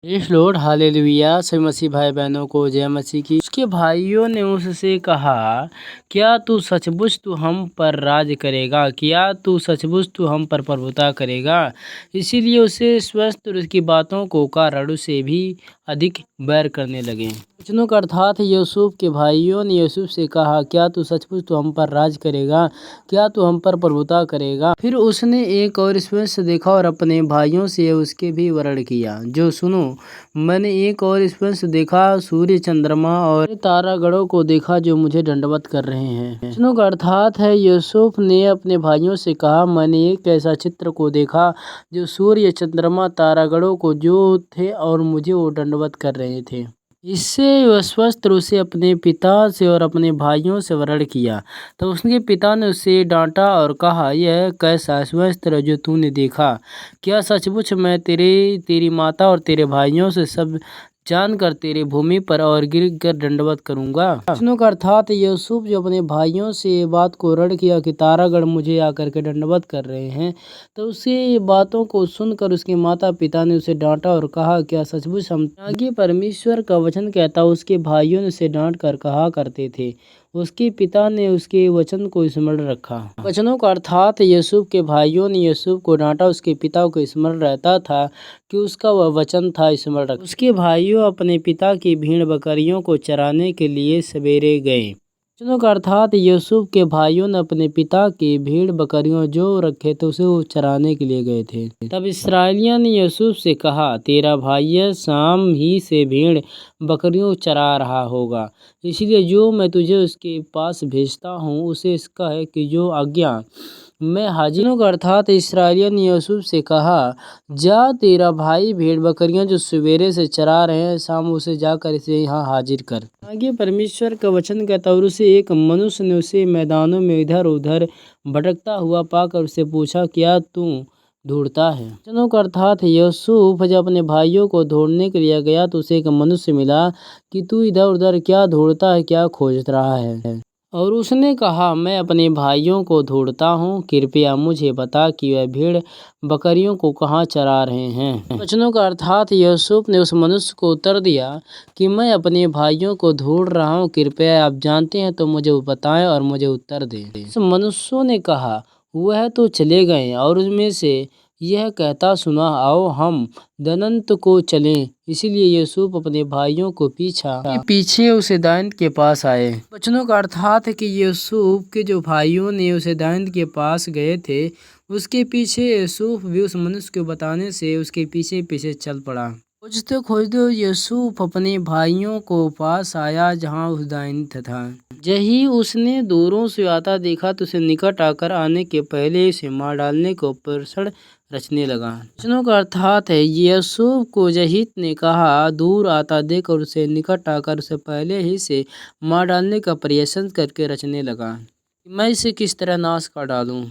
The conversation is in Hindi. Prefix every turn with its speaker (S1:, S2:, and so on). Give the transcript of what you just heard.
S1: Praise Lord, hallelujah. सभी मसीह भाई बहनों को जय मसीह की। उसके भाइयों ने उससे कहा, क्या तू सचमुच तू हम पर राज करेगा? क्या तू सचमुच तू हम पर प्रभुता करेगा? इसीलिए उसे स्वस्थ और उसकी बातों को कारण से भी अधिक बैर करने लगे। वचनों का अर्थात यूसुफ के भाइयों ने यूसुफ से कहा, क्या तू सचमुच तू हम पर राज करेगा? क्या तू हम पर प्रभुता करेगा? फिर उसने एक और स्पष्ट देखा और अपने भाइयों से उसके भी वर्ण किया, जो सुनो, मैंने एक और स्पष्ट देखा, सूर्य, चंद्रमा और तारागणों को देखा जो मुझे दंडवत कर रहे हैं। वचनों का अर्थात है, यूसुफ ने अपने भाइयों से कहा, मैंने एक ऐसा चित्र को देखा जो सूर्य, चंद्रमा, तारागणों को जो थे और मुझे वो दंडवत कर रहे थे। इससे वह स्वस्थ रूप से अपने पिता से और अपने भाइयों से वर्ण किया। तो उसके पिता ने उसे डांटा और कहा, यह कैसा स्वस्थ जो तूने देखा? क्या सचमुच मैं तेरी माता और तेरे भाइयों से सब जानकर तेरे भूमि पर और गिर कर दंडवत करूंगा? वचनों का अर्थात यूसुफ जो अपने भाइयों से ये बात को रण किया कि तारागण मुझे आकर के दंडवत कर रहे हैं, तो उसकी ये बातों को सुनकर उसके माता पिता ने उसे डांटा और कहा, क्या सचमुच हम? आगे परमेश्वर का वचन कहता, उसके भाइयों ने उसे डांट कर कहा करते थे, उसके पिता ने उसके वचन को स्मरण रखा। वचनों का अर्थात यूसुफ के भाइयों ने यूसुफ को डांटा, उसके पिता को स्मरण रहता था कि उसका वह वचन था स्मरण रखा। उसके भाइयों अपने पिता की भेड़ बकरियों को चराने के लिए सवेरे गए। वचनों का अर्थात यूसुफ के भाइयों ने अपने पिता की भेड़ बकरियों जो रखे थे उसे वो चराने के लिए गए थे। तब इस्राएलियों ने यूसुफ से कहा, तेरा भाई शाम ही से भेड़ बकरियों चरा रहा होगा, इसलिए जो मैं तुझे उसके पास भेजता हूँ उसे इसका है कि जो आज्ञा मैं हाजिरों का अर्थात इस्राएलियों ने यूसुफ से कहा, जा तेरा भाई भेड़ बकरियां जो सवेरे से चरा रहे हैं, शाम उसे जाकर इसे यहाँ हाजिर कर। आगे परमेश्वर का वचन कहता, और उसे एक मनुष्य ने उसे मैदानों में इधर उधर भटकता हुआ पाकर उससे पूछा, क्या तू ढूंढता है? वचनों का अर्थात यूसुफ जब अपने भाइयों को ढूंढने के लिए गया तो उसे एक मनुष्य मिला कि तू इधर उधर क्या ढूंढता है, क्या खोज रहा है? और उसने कहा, मैं अपने भाइयों को ढूंढता हूँ, कृपया मुझे बता कि वह भेड़ बकरियों को कहाँ चरा रहे हैं। वचनों का अर्थात यूसुफ ने उस मनुष्य को उत्तर दिया कि मैं अपने भाइयों को ढूंढ रहा हूँ, कृपया आप जानते हैं तो मुझे बताएं और मुझे उत्तर दें। उस मनुष्य ने कहा, वह तो चले गए और उसमें से यह कहता सुना, आओ हम दनंत को चलें। इसलिए यूसुफ अपने भाइयों को पीछे उसे दाऊद के पास आए। वचनों का अर्थात है कि यूसुफ के जो भाइयों ने उसे दाऊद के पास गए थे, उसके पीछे यूसुफ भी उस मनुष्य को बताने से उसके पीछे पीछे चल पड़ा। खोजते यूसुफ अपने भाइयों को पास आया जहाँ उस दाऊद था। जही उसने दूरों से आता देखा तो उसे निकट आकर आने के पहले उसे मार डालने को प्रसड़ रचने लगा। वचनों का अर्थात है, यूसुफ को जहीत ने कहा, दूर आता देख और उसे निकट आकर उसे पहले ही से मार डालने का प्रयास करके रचने लगा, मैं इसे किस तरह नाश कर डालूं।